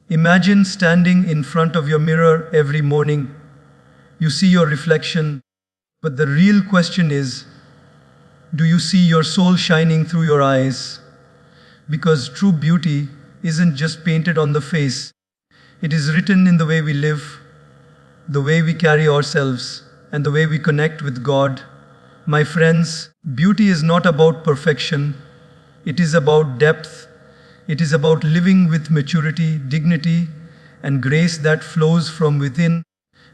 Imagine standing in front of your mirror every morning. You see your reflection, but the real question is, do you see your soul shining through your eyes? Because true beauty isn't just painted on the face, it is written in the way we live, the way we carry ourselves, and the way we connect with God. My friends, beauty is not about perfection, it is about depth. It is about living with maturity, dignity, and grace that flows from within.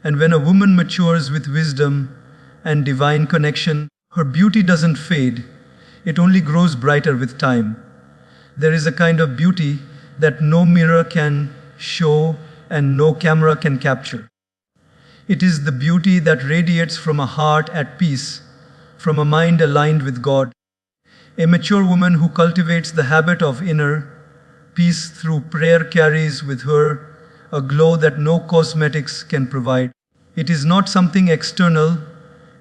And when a woman matures with wisdom and divine connection, her beauty doesn't fade, it only grows brighter with time. There is a kind of beauty that no mirror can show and no camera can capture. It is the beauty that radiates from a heart at peace, from a mind aligned with God. A mature woman who cultivates the habit of inner peace through prayer carries with her a glow that no cosmetics can provide. It is not something external,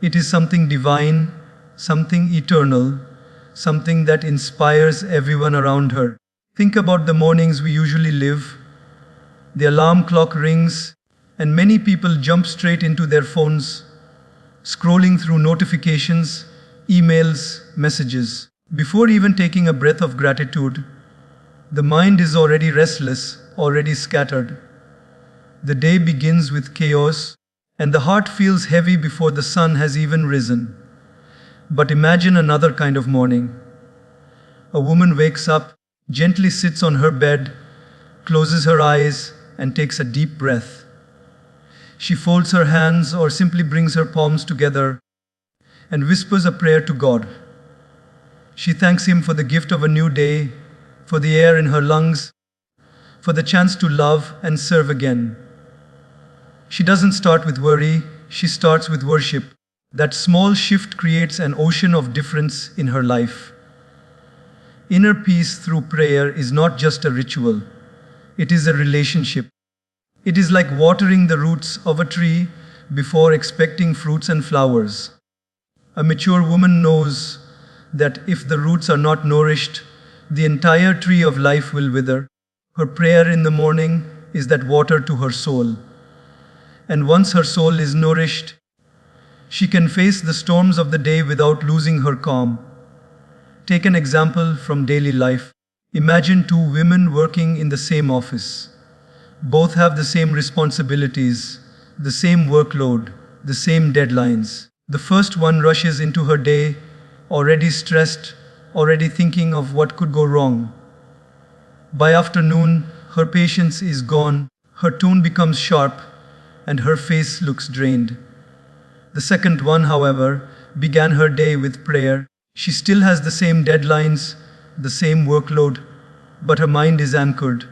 it is something divine, something eternal, something that inspires everyone around her. Think about the mornings we usually live. The alarm clock rings, and many people jump straight into their phones, scrolling through notifications, emails, messages. Before even taking a breath of gratitude, the mind is already restless, already scattered. The day begins with chaos, and the heart feels heavy before the sun has even risen. But imagine another kind of morning. A woman wakes up, gently sits on her bed, closes her eyes, and takes a deep breath. She folds her hands or simply brings her palms together and whispers a prayer to God. She thanks Him for the gift of a new day, for the air in her lungs, for the chance to love and serve again. She doesn't start with worry, she starts with worship. That small shift creates an ocean of difference in her life. Inner peace through prayer is not just a ritual, it is a relationship. It is like watering the roots of a tree before expecting fruits and flowers. A mature woman knows that if the roots are not nourished, the entire tree of life will wither. Her prayer in the morning is that water to her soul. And once her soul is nourished, she can face the storms of the day without losing her calm. Take an example from daily life. Imagine two women working in the same office. Both have the same responsibilities, the same workload, the same deadlines. The first one rushes into her day, already stressed, already thinking of what could go wrong. By afternoon, her patience is gone, her tone becomes sharp, and her face looks drained. The second one, however, began her day with prayer. She still has the same deadlines, the same workload, but her mind is anchored.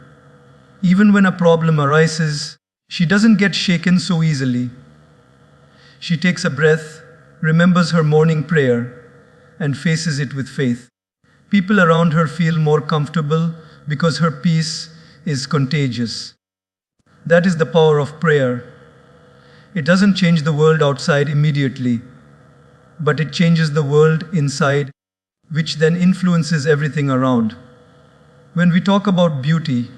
Even when a problem arises, she doesn't get shaken so easily. She takes a breath, remembers her morning prayer, and faces it with faith. People around her feel more comfortable because her peace is contagious. That is the power of prayer. It doesn't change the world outside immediately, but it changes the world inside, which then influences everything around. When we talk about beauty,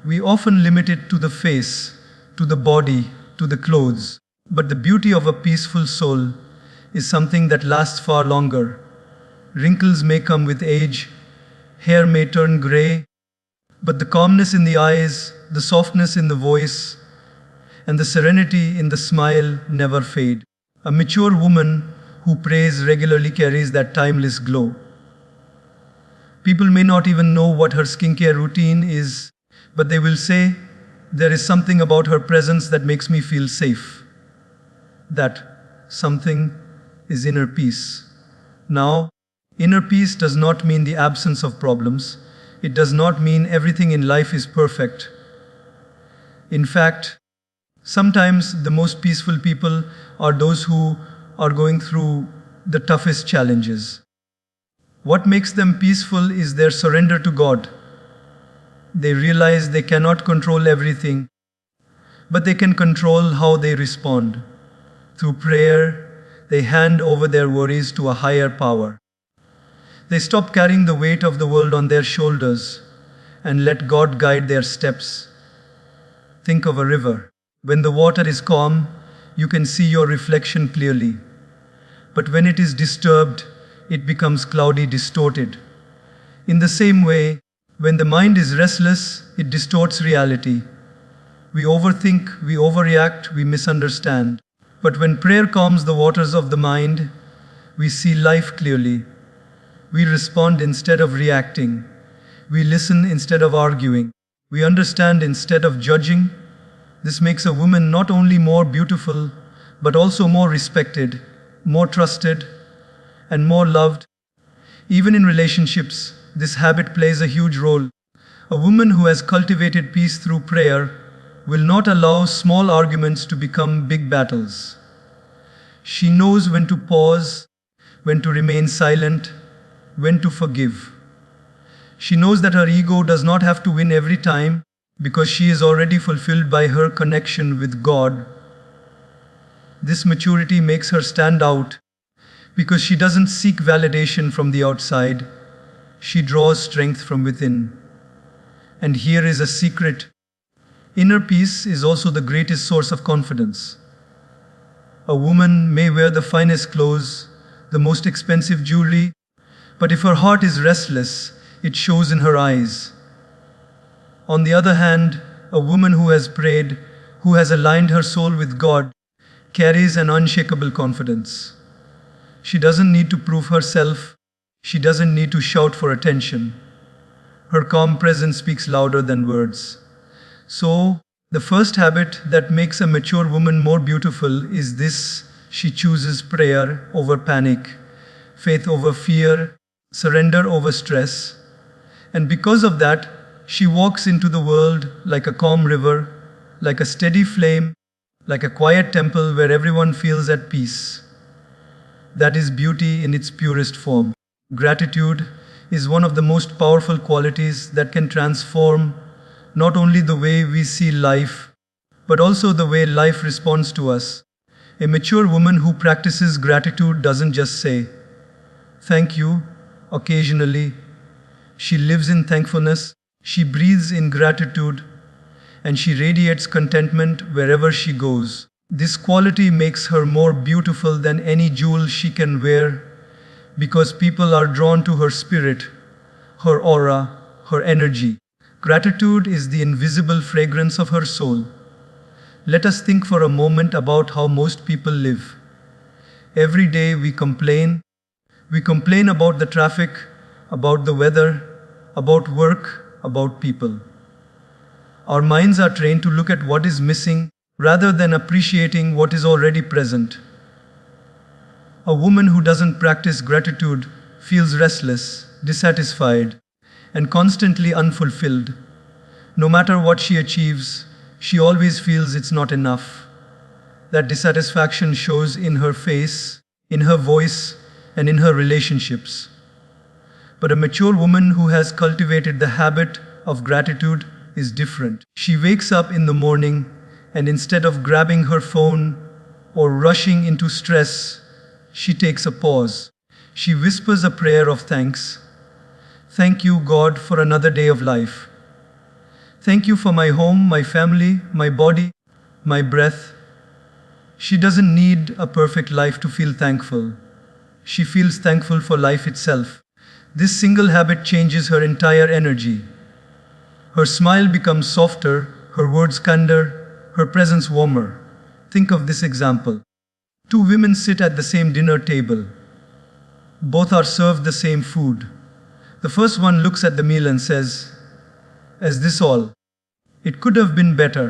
we often limit it to the face, to the body, to the clothes. But the beauty of a peaceful soul is something that lasts far longer. Wrinkles may come with age, hair may turn gray, but the calmness in the eyes, the softness in the voice, and the serenity in the smile never fade. A mature woman who prays regularly carries that timeless glow. People may not even know what her skincare routine is, but they will say, "There is something about her presence that makes me feel safe." That something is inner peace. Now, inner peace does not mean the absence of problems. It does not mean everything in life is perfect. In fact, sometimes the most peaceful people are those who are going through the toughest challenges. What makes them peaceful is their surrender to God. They realize they cannot control everything, but they can control how they respond. Through prayer, they hand over their worries to a higher power. They stop carrying the weight of the world on their shoulders and let God guide their steps. Think of a river. When the water is calm, you can see your reflection clearly. But when it is disturbed, it becomes cloudy, distorted. In the same way, when the mind is restless, it distorts reality. We overthink, we overreact, we misunderstand. But when prayer calms the waters of the mind, we see life clearly. We respond instead of reacting. We listen instead of arguing. We understand instead of judging. This makes a woman not only more beautiful, but also more respected, more trusted, and more loved. Even in relationships, this habit plays a huge role. A woman who has cultivated peace through prayer will not allow small arguments to become big battles. She knows when to pause, when to remain silent, when to forgive. She knows that her ego does not have to win every time because she is already fulfilled by her connection with God. This maturity makes her stand out because she doesn't seek validation from the outside. She draws strength from within. And here is a secret. Inner peace is also the greatest source of confidence. A woman may wear the finest clothes, the most expensive jewelry, but if her heart is restless, it shows in her eyes. On the other hand, a woman who has prayed, who has aligned her soul with God, carries an unshakable confidence. She doesn't need to prove herself. She doesn't need to shout for attention. Her calm presence speaks louder than words. So, the first habit that makes a mature woman more beautiful is this: she chooses prayer over panic, faith over fear, surrender over stress. And because of that, she walks into the world like a calm river, like a steady flame, like a quiet temple where everyone feels at peace. That is beauty in its purest form. Gratitude is one of the most powerful qualities that can transform not only the way we see life, but also the way life responds to us. A mature woman who practices gratitude doesn't just say, "Thank you," occasionally. She lives in thankfulness, she breathes in gratitude, and she radiates contentment wherever she goes. This quality makes her more beautiful than any jewel she can wear, because people are drawn to her spirit, her aura, her energy. Gratitude is the invisible fragrance of her soul. Let us think for a moment about how most people live. Every day we complain. We complain about the traffic, about the weather, about work, about people. Our minds are trained to look at what is missing rather than appreciating what is already present. A woman who doesn't practice gratitude feels restless, dissatisfied, and constantly unfulfilled. No matter what she achieves, she always feels it's not enough. That dissatisfaction shows in her face, in her voice, and in her relationships. But a mature woman who has cultivated the habit of gratitude is different. She wakes up in the morning, and instead of grabbing her phone or rushing into stress, she takes a pause. She whispers a prayer of thanks. "Thank you, God, for another day of life. Thank you for my home, my family, my body, my breath." She doesn't need a perfect life to feel thankful. She feels thankful for life itself. This single habit changes her entire energy. Her smile becomes softer, her words kinder, her presence warmer. Think of this example. Two women sit at the same dinner table. Both are served the same food. The first one looks at the meal and says, "Is this all? It could have been better.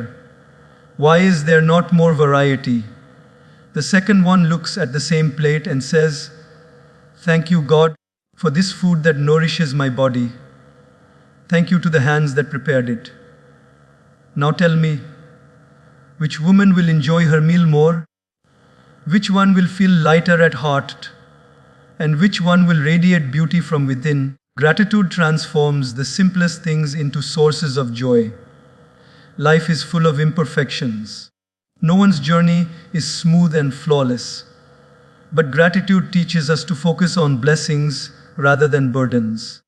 Why is there not more variety?" The second one looks at the same plate and says, "Thank you, God, for this food that nourishes my body. Thank you to the hands that prepared it." Now tell me, which woman will enjoy her meal more? Which one will feel lighter at heart? And which one will radiate beauty from within? Gratitude transforms the simplest things into sources of joy. Life is full of imperfections. No one's journey is smooth and flawless. But gratitude teaches us to focus on blessings rather than burdens.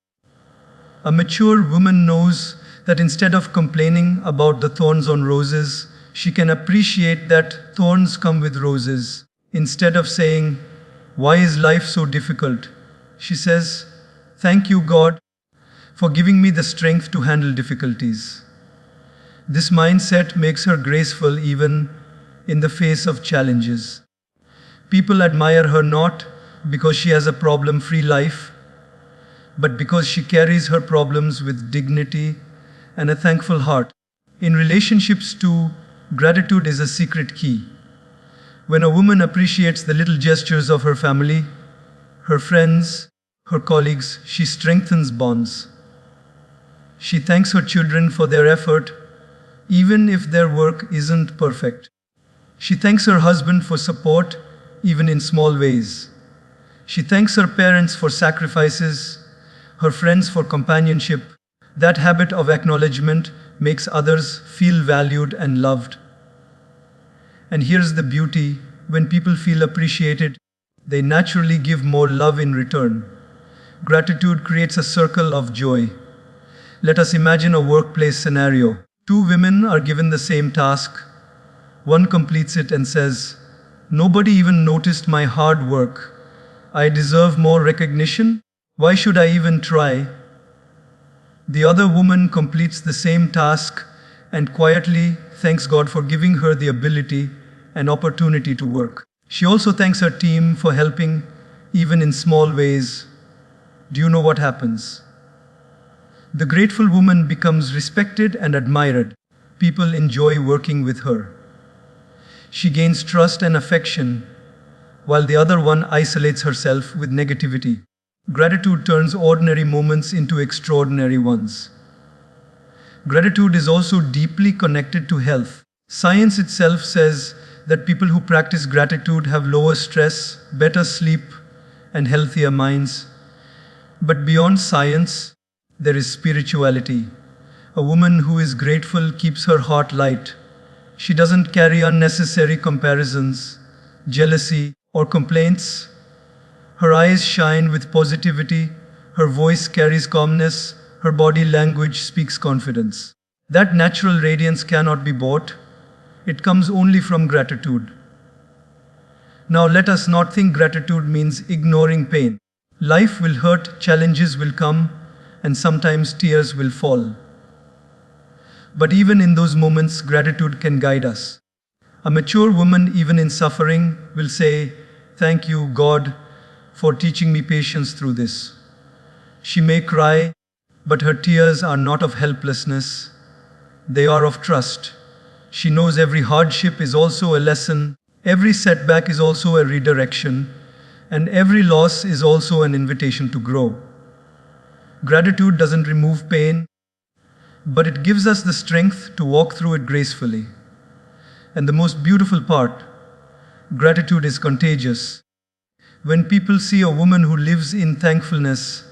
A mature woman knows That instead of complaining about the thorns on roses, she can appreciate that thorns come with roses. Instead of saying, "Why is life so difficult?" she says, "Thank you, God, for giving me the strength to handle difficulties." This mindset makes her graceful even in the face of challenges. People admire her not because she has a problem-free life, but because she carries her problems with dignity and a thankful heart. In relationships too, gratitude is a secret key. When a woman appreciates the little gestures of her family, her friends, her colleagues, she strengthens bonds. She thanks her children for their effort, even if their work isn't perfect. She thanks her husband for support, even in small ways. She thanks her parents for sacrifices, her friends for companionship. That habit of acknowledgement makes others feel valued and loved. And here's the beauty: when people feel appreciated, they naturally give more love in return. Gratitude creates a circle of joy. Let us imagine a workplace scenario. Two women are given the same task. One completes it and says, "Nobody even noticed my hard work. I deserve more recognition. Why should I even try?" The other woman completes the same task and quietly thanks God for giving her the ability and opportunity to work. She also thanks her team for helping, even in small ways. Do you know what happens? The grateful woman becomes respected and admired. People enjoy working with her. She gains trust and affection, while the other one isolates herself with negativity. Gratitude turns ordinary moments into extraordinary ones. Gratitude is also deeply connected to health. Science itself says that people who practice gratitude have lower stress, better sleep, and healthier minds. But beyond science, there is spirituality. A woman who is grateful keeps her heart light. She doesn't carry unnecessary comparisons, jealousy, or complaints. Her eyes shine with positivity, her voice carries calmness, her body language speaks confidence. That natural radiance cannot be bought. It comes only from gratitude. Now let us not think gratitude means ignoring pain. Life will hurt, challenges will come, and sometimes tears will fall. But even in those moments, gratitude can guide us. A mature woman, even in suffering, will say, "Thank you, God, for teaching me patience through this." She may cry, but her tears are not of helplessness. They are of trust. She knows every hardship is also a lesson, every setback is also a redirection, and every loss is also an invitation to grow. Gratitude doesn't remove pain, but it gives us the strength to walk through it gracefully. And the most beautiful part, gratitude is contagious. When people see a woman who lives in thankfulness,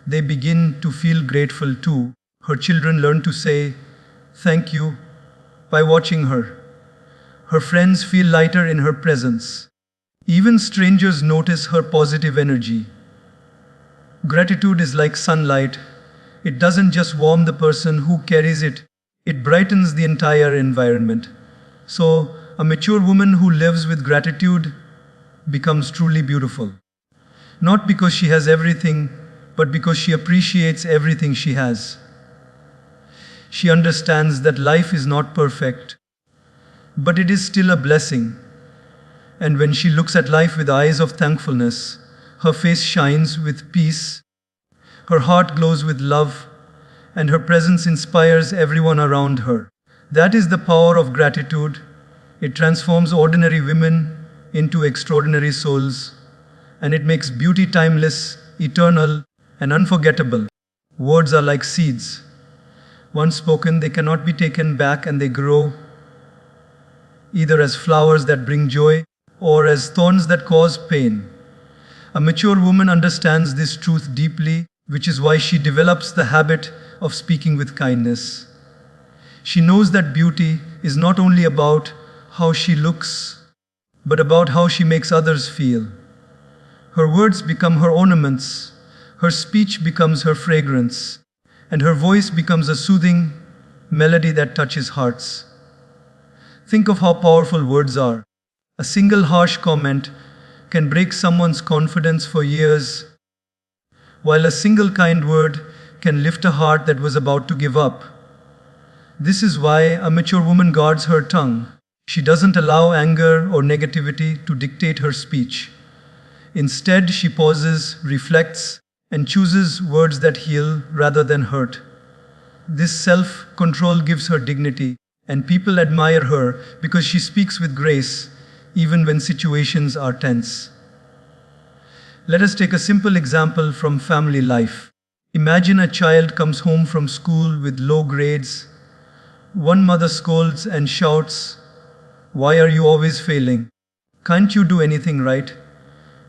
they begin to feel grateful too. Her children learn to say, "Thank you," by watching her. Her friends feel lighter in her presence. Even strangers notice her positive energy. Gratitude is like sunlight. It doesn't just warm the person who carries it, it brightens the entire environment. So, a mature woman who lives with gratitude becomes truly beautiful. Not because she has everything, but because she appreciates everything she has. She understands that life is not perfect, but it is still a blessing. And when she looks at life with eyes of thankfulness, her face shines with peace, her heart glows with love, and her presence inspires everyone around her. That is the power of gratitude. It transforms ordinary women into extraordinary souls, and it makes beauty timeless, eternal, and unforgettable. Words are like seeds. Once spoken, they cannot be taken back, and they grow either as flowers that bring joy or as thorns that cause pain. A mature woman understands this truth deeply, which is why she develops the habit of speaking with kindness. She knows that beauty is not only about how she looks, but about how she makes others feel. Her words become her ornaments, her speech becomes her fragrance, and her voice becomes a soothing melody that touches hearts. Think of how powerful words are. A single harsh comment can break someone's confidence for years, while a single kind word can lift a heart that was about to give up. This is why a mature woman guards her tongue. She doesn't allow anger or negativity to dictate her speech. Instead, she pauses, reflects, and chooses words that heal rather than hurt. This self-control gives her dignity, and people admire her because she speaks with grace, even when situations are tense. Let us take a simple example from family life. Imagine a child comes home from school with low grades. One mother scolds and shouts, "Why are you always failing? Can't you do anything right?"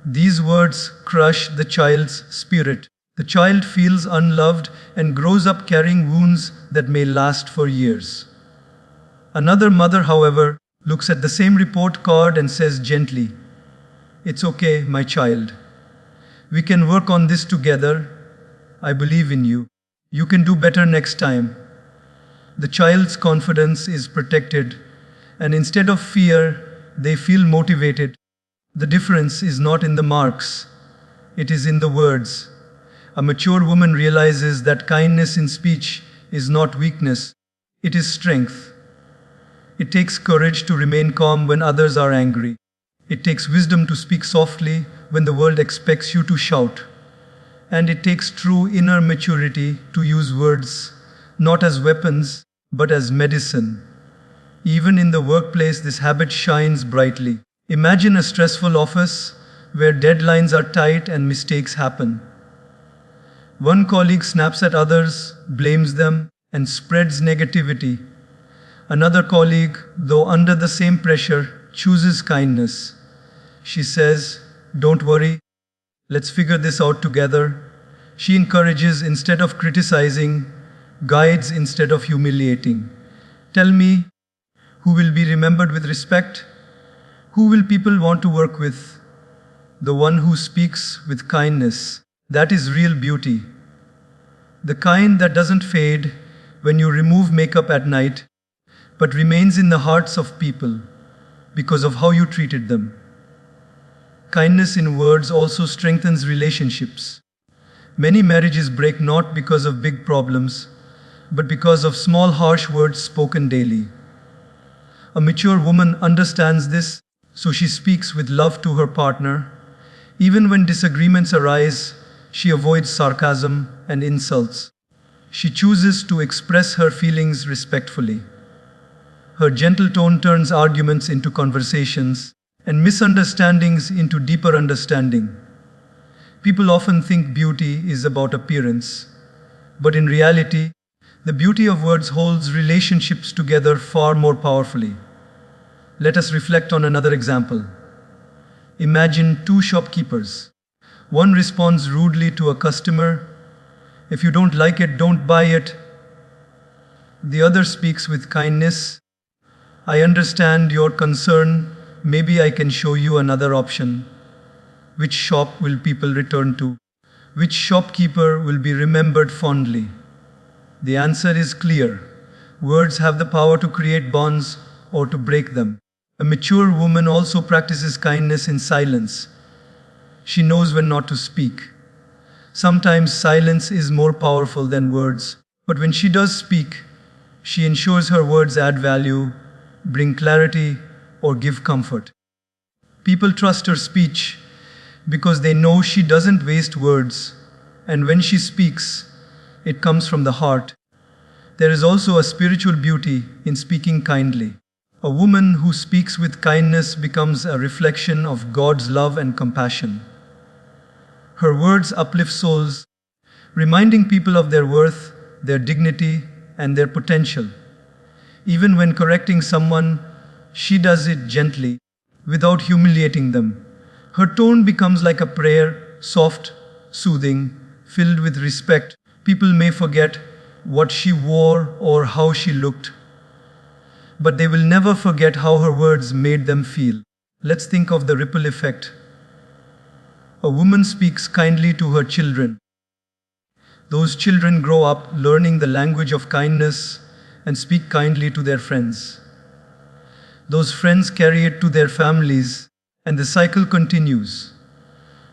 These words crush the child's spirit. The child feels unloved and grows up carrying wounds that may last for years. Another mother, however, looks at the same report card and says gently, "It's okay, my child. We can work on this together. I believe in you. You can do better next time." The child's confidence is protected, and instead of fear, they feel motivated. The difference is not in the marks, it is in the words. A mature woman realizes that kindness in speech is not weakness, it is strength. It takes courage to remain calm when others are angry. It takes wisdom to speak softly when the world expects you to shout. And it takes true inner maturity to use words, not as weapons, but as medicine. Even in the workplace, this habit shines brightly. Imagine a stressful office where deadlines are tight and mistakes happen. One colleague snaps at others, blames them, and spreads negativity. Another colleague, though under the same pressure, chooses kindness. She says, "Don't worry, let's figure this out together." She encourages instead of criticizing, guides instead of humiliating. Tell me, who will be remembered with respect? Who will people want to work with? The one who speaks with kindness. That is real beauty. The kind that doesn't fade when you remove makeup at night, but remains in the hearts of people because of how you treated them. Kindness in words also strengthens relationships. Many marriages break not because of big problems, but because of small harsh words spoken daily. A mature woman understands this, so she speaks with love to her partner. Even when disagreements arise, she avoids sarcasm and insults. She chooses to express her feelings respectfully. Her gentle tone turns arguments into conversations and misunderstandings into deeper understanding. People often think beauty is about appearance, but in reality, the beauty of words holds relationships together far more powerfully. Let us reflect on another example. Imagine two shopkeepers. One responds rudely to a customer, "If you don't like it, don't buy it." The other speaks with kindness, "I understand your concern. Maybe I can show you another option." Which shop will people return to? Which shopkeeper will be remembered fondly? The answer is clear. Words have the power to create bonds or to break them. A mature woman also practices kindness in silence. She knows when not to speak. Sometimes silence is more powerful than words, but when she does speak, she ensures her words add value, bring clarity, or give comfort. People trust her speech because they know she doesn't waste words, and when she speaks, it comes from the heart. There is also a spiritual beauty in speaking kindly. A woman who speaks with kindness becomes a reflection of God's love and compassion. Her words uplift souls, reminding people of their worth, their dignity, and their potential. Even when correcting someone, she does it gently, without humiliating them. Her tone becomes like a prayer, soft, soothing, filled with respect. People may forget what she wore or how she looked, but they will never forget how her words made them feel. Let's think of the ripple effect. A woman speaks kindly to her children. Those children grow up learning the language of kindness, and speak kindly to their friends. Those friends carry it to their families, and the cycle continues.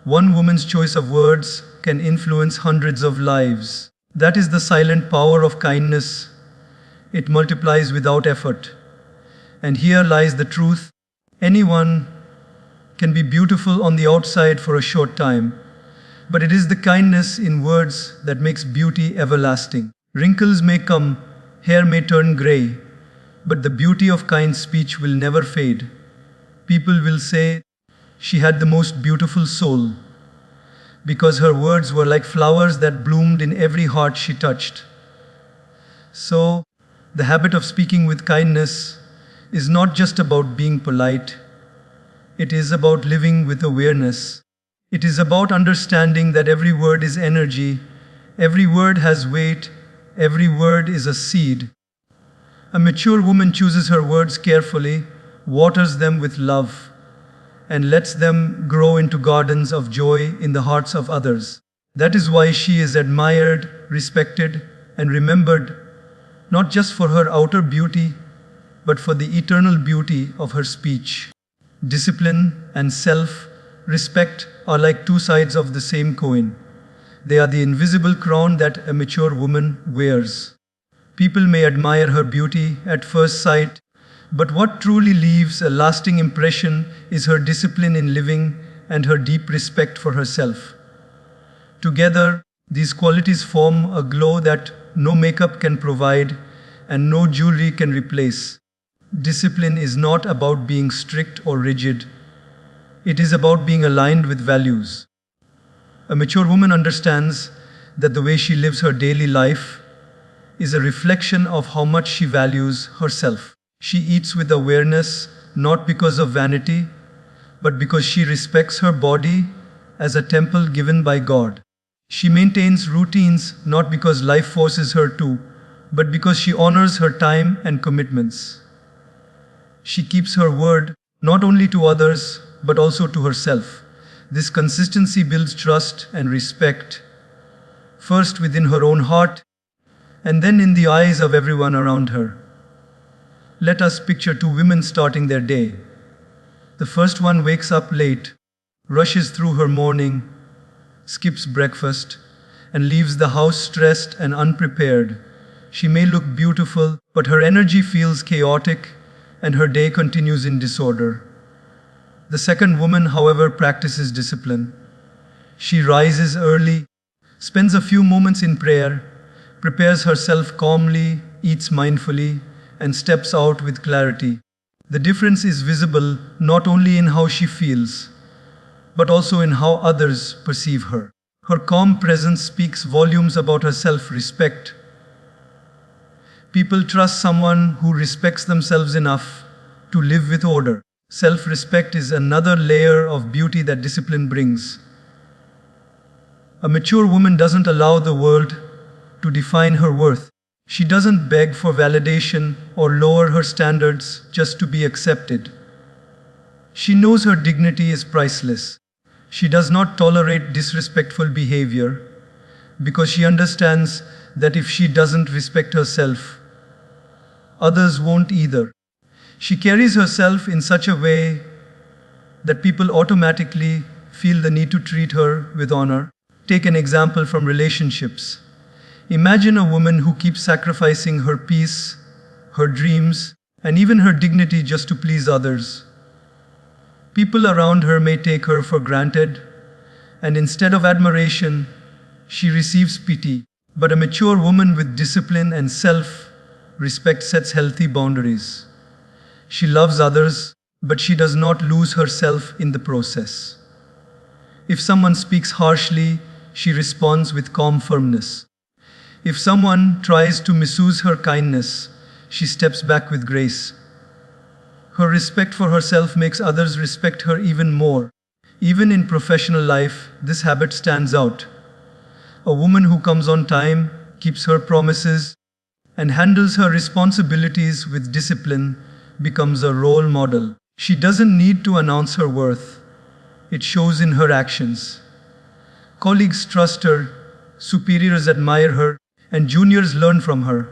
One woman's choice of words can influence hundreds of lives. That is the silent power of kindness. It multiplies without effort. And here lies the truth. Anyone can be beautiful on the outside for a short time, but it is the kindness in words that makes beauty everlasting. Wrinkles may come, hair may turn grey, but the beauty of kind speech will never fade. People will say, "She had the most beautiful soul," because her words were like flowers that bloomed in every heart she touched. So, the habit of speaking with kindness is not just about being polite. It is about living with awareness. It is about understanding that every word is energy, every word has weight, every word is a seed. A mature woman chooses her words carefully, waters them with love, and lets them grow into gardens of joy in the hearts of others. That is why she is admired, respected, and remembered, not just for her outer beauty, but for the eternal beauty of her speech. Discipline and self-respect are like two sides of the same coin. They are the invisible crown that a mature woman wears. People may admire her beauty at first sight, but what truly leaves a lasting impression is her discipline in living and her deep respect for herself. Together, these qualities form a glow that no makeup can provide and no jewelry can replace. Discipline is not about being strict or rigid. It is about being aligned with values. A mature woman understands that the way she lives her daily life is a reflection of how much she values herself. She eats with awareness, not because of vanity, but because she respects her body as a temple given by God. She maintains routines not because life forces her to, but because she honors her time and commitments. She keeps her word not only to others, but also to herself. This consistency builds trust and respect, first within her own heart, and then in the eyes of everyone around her. Let us picture two women starting their day. The first one wakes up late, rushes through her morning, skips breakfast, and leaves the house stressed and unprepared. She may look beautiful, but her energy feels chaotic, and her day continues in disorder. The second woman, however, practices discipline. She rises early, spends a few moments in prayer, prepares herself calmly, eats mindfully, and steps out with clarity. The difference is visible not only in how she feels, but also in how others perceive her. Her calm presence speaks volumes about her self-respect. People trust someone who respects themselves enough to live with order. Self-respect is another layer of beauty that discipline brings. A mature woman doesn't allow the world to define her worth. She doesn't beg for validation or lower her standards just to be accepted. She knows her dignity is priceless. She does not tolerate disrespectful behavior because she understands that if she doesn't respect herself, others won't either. She carries herself in such a way that people automatically feel the need to treat her with honor. Take an example from relationships. Imagine a woman who keeps sacrificing her peace, her dreams, and even her dignity just to please others. People around her may take her for granted, and instead of admiration, she receives pity. But a mature woman with discipline and self-respect sets healthy boundaries. She loves others, but she does not lose herself in the process. If someone speaks harshly, she responds with calm firmness. If someone tries to misuse her kindness, she steps back with grace. Her respect for herself makes others respect her even more. Even in professional life, this habit stands out. A woman who comes on time, keeps her promises, and handles her responsibilities with discipline becomes a role model. She doesn't need to announce her worth. It shows in her actions. Colleagues trust her, superiors admire her, and juniors learn from her.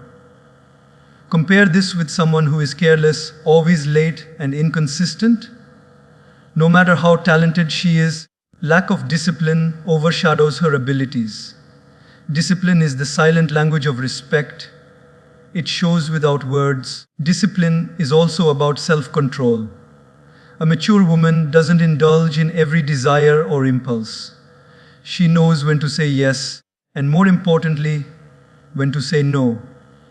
Compare this with someone who is careless, always late, and inconsistent. No matter how talented she is, lack of discipline overshadows her abilities. Discipline is the silent language of respect. It shows without words. Discipline is also about self-control. A mature woman doesn't indulge in every desire or impulse. She knows when to say yes, and more importantly, when to say no.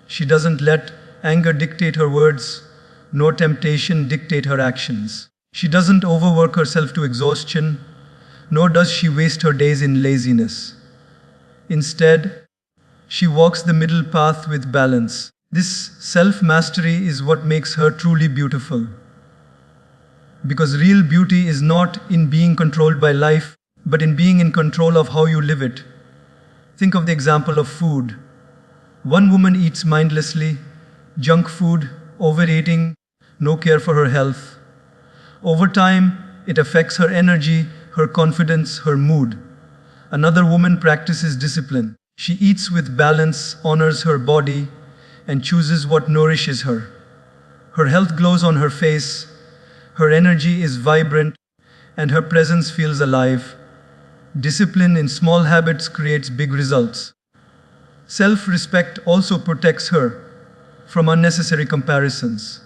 She doesn't let anger dictate her words, nor temptation dictate her actions. She doesn't overwork herself to exhaustion, nor does she waste her days in laziness. Instead, she walks the middle path with balance. This self-mastery is what makes her truly beautiful. Because real beauty is not in being controlled by life, but in being in control of how you live it. Think of the example of food. One woman eats mindlessly, junk food, overeating, no care for her health. Over time, it affects her energy, her confidence, her mood. Another woman practices discipline. She eats with balance, honors her body, and chooses what nourishes her. Her health glows on her face, her energy is vibrant, and her presence feels alive. Discipline in small habits creates big results. Self-respect also protects her from unnecessary comparisons.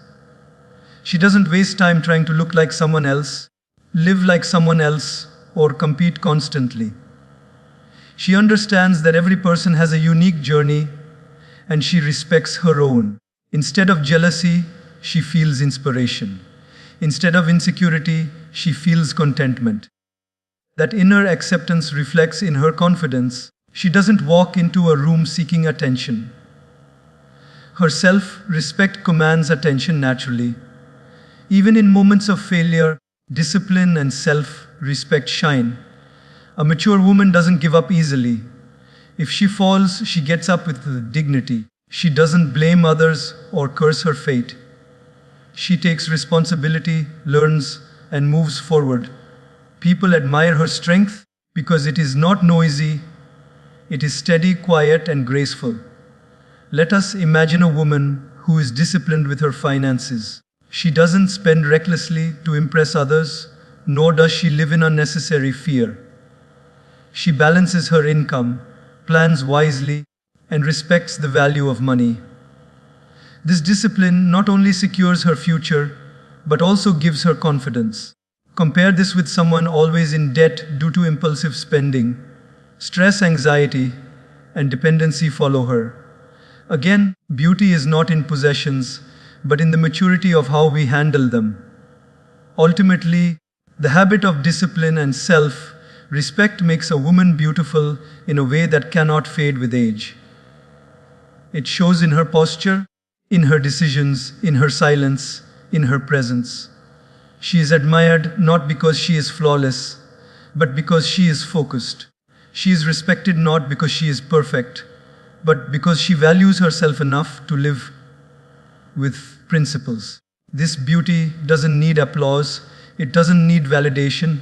She doesn't waste time trying to look like someone else, live like someone else, or compete constantly. She understands that every person has a unique journey, and she respects her own. Instead of jealousy, she feels inspiration. Instead of insecurity, she feels contentment. That inner acceptance reflects in her confidence. She doesn't walk into a room seeking attention. Her self-respect commands attention naturally. Even in moments of failure, discipline and self-respect shine. A mature woman doesn't give up easily. If she falls, she gets up with dignity. She doesn't blame others or curse her fate. She takes responsibility, learns, and moves forward. People admire her strength because it is not noisy, it is steady, quiet, and graceful. Let us imagine a woman who is disciplined with her finances. She doesn't spend recklessly to impress others, nor does she live in unnecessary fear. She balances her income, plans wisely, and respects the value of money. This discipline not only secures her future, but also gives her confidence. Compare this with someone always in debt due to impulsive spending. Stress, anxiety, and dependency follow her. Again, beauty is not in possessions, but in the maturity of how we handle them. Ultimately, the habit of discipline and self-respect makes a woman beautiful in a way that cannot fade with age. It shows in her posture, in her decisions, in her silence, in her presence. She is admired not because she is flawless, but because she is focused. She is respected not because she is perfect, but because she values herself enough to live with principles. This beauty doesn't need applause, it doesn't need validation,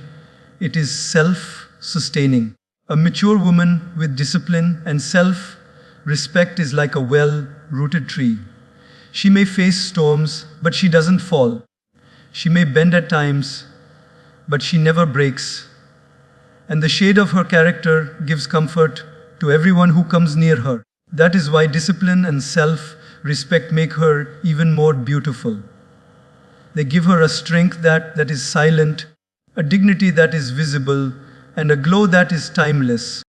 it is self-sustaining. A mature woman with discipline and self-respect is like a well-rooted tree. She may face storms, but she doesn't fall. She may bend at times, but she never breaks. And the shade of her character gives comfort to everyone who comes near her. That is why discipline and self-respect make her even more beautiful. They give her a strength that is silent, a dignity that is visible, and a glow that is timeless.